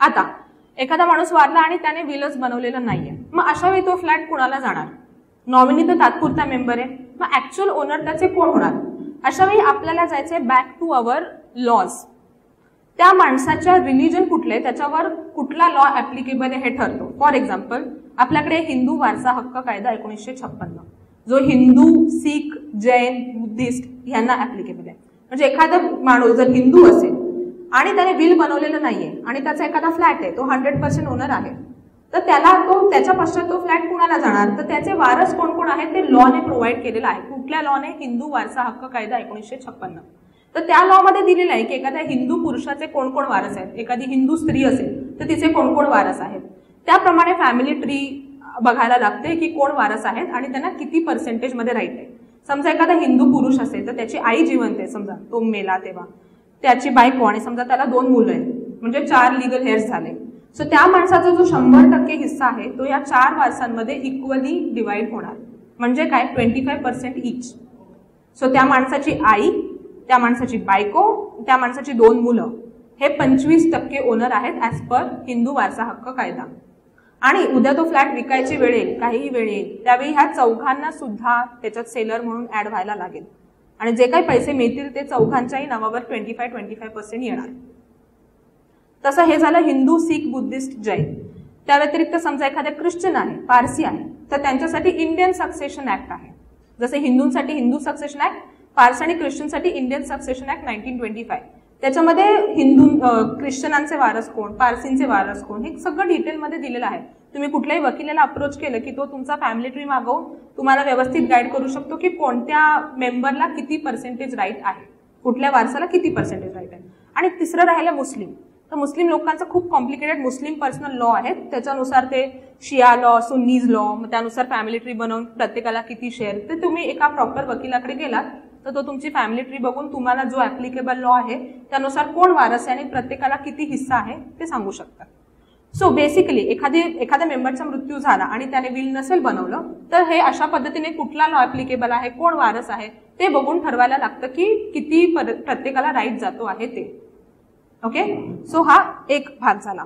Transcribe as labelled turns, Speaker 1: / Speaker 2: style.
Speaker 1: आता एखादा माणूस वारला आणि त्याने विलच बनवलेलं नाहीये, मग अशा वेळी तो फ्लॅट कुणाला जाणार? नॉमिनी तर तात्पुरता मेंबर आहे, मग ऍक्च्युअल ओनर त्याचे कोण होणार? अशा वेळी आपल्याला जायचंय बॅक टू अवर लॉज. त्या माणसाच्या रिलिजन कुठले, त्याच्यावर कुठला लॉ ऍप्लिकेबल आहे हे ठरतो. फॉर एक्झाम्पल आपल्याकडे हिंदू वारसा हक्क कायदा 1956, जो हिंदू, सीख, जैन, बुद्धिस्ट यांना ऍप्लिकेबल आहे. म्हणजे एखादा माणूस जर हिंदू असेल आणि त्याने विल बनवलेलं नाहीये आणि त्याचा एखादा फ्लॅट आहे, तो 100% ओनर आहे, तर त्याच्या पश्चात तो फ्लॅट कुणाला जाणार? तर त्याचे वारस कोण कोण आहेत ते लॉने प्रोव्हाइड केलेलं आहे. कुठल्या लॉने? हिंदू वारसा हक्क कायदा 1956. तर त्या लॉ मध्ये दिलेलं आहे की एखाद्या हिंदू पुरुषाचे कोण कोण वारस आहेत, एखादी हिंदू स्त्री असेल तर तिचे कोण कोण वारस आहेत. त्याप्रमाणे फॅमिली ट्री बघायला लागते की कोण वारस आहेत आणि त्यांना किती पर्सेंटेज मध्ये राईट आहे. समजा एखादा हिंदू पुरुष असेल तर त्याची आई जिवंत आहे, समजा तो मेला तेव्हा, त्याची बायको आणि समजा त्याला 2 मुलं आहेत, म्हणजे 4 लिगल हेअर्स झाले. सो त्या माणसाचा जो 100% हिस्सा आहे तो या 4 वारसांमध्ये इक्वली डिवाइड होणार. म्हणजे काय? 25% इच. सो त्या माणसाची आई, त्या माणसाची बायको, त्या माणसाची 2 मुलं हे 25% ओनर आहेत ऍज पर हिंदू वारसा हक्क कायदा. आणि उद्या तो फ्लॅट विकायची वेळ येईल, काहीही वेळ येईल, त्यावेळी ह्या चौघांना सुद्धा त्याच्यात सेलर म्हणून ऍड व्हायला लागेल आणि जे काही पैसे मिळतील ते चौघांच्याही नावावर 25% येणार. तसं हे झालं हिंदू, सीख, बुद्धिस्ट, जैन. त्या व्यतिरिक्त समजा एखाद्या ख्रिश्चन आहे, पारसी आहे, तर त्यांच्यासाठी इंडियन सक्सेशन ऍक्ट आहे. जसे हिंदूंसाठी हिंदू सक्सेशन ऍक्ट, पारसी आणि ख्रिश्चनसाठी इंडियन सक्सेशन ऍक्ट 1925. त्याच्यामध्ये हिंदू ख्रिश्चनांचे वारस कोण, पारसींचे वारस कोण, हे सगळं डिटेलमध्ये दिलेलं आहे. तुम्ही कुठल्याही वकिलाला अप्रोच केलं की तो तुमचा फॅमिली ट्री मागवून तुम्हाला व्यवस्थित गाईड करू शकतो की कोणत्या मेंबरला किती पर्सेंटेज राईट आहे, कुठल्या वारसाला किती पर्सेंटेज राईट आहे. आणि तिसरं राहिलं मुस्लिम. तर मुस्लिम लोकांचं खूप कॉम्प्लिकेटेड मुस्लिम पर्सनल लॉ आहेत. त्याच्यानुसार ते शिया लॉ, सुन्नीज लॉ, मग त्यानुसार फॅमिली ट्री बनवून प्रत्येकाला किती शेअर. तर तुम्ही एका प्रॉपर वकिलाकडे गेलात तर तो तुमची फॅमिली ट्री बघून तुम्हाला जो ऍप्लिकेबल लॉ आहे त्यानुसार कोण वारस आहे आणि प्रत्येकाला किती हिस्सा आहे ते सांगू शकतात. सो बेसिकली एखाद्या मेंबरचा मृत्यू झाला आणि त्याने विल नसेल बनवलं तर हे अशा पद्धतीने कुठला लॉ ऍप्लिकेबल आहे, कोण वारस आहे ते बघून ठरवायला लागतं की किती प्रत्येकाला राईट जातो आहे ते. ओके, सो हा एक भाग झाला.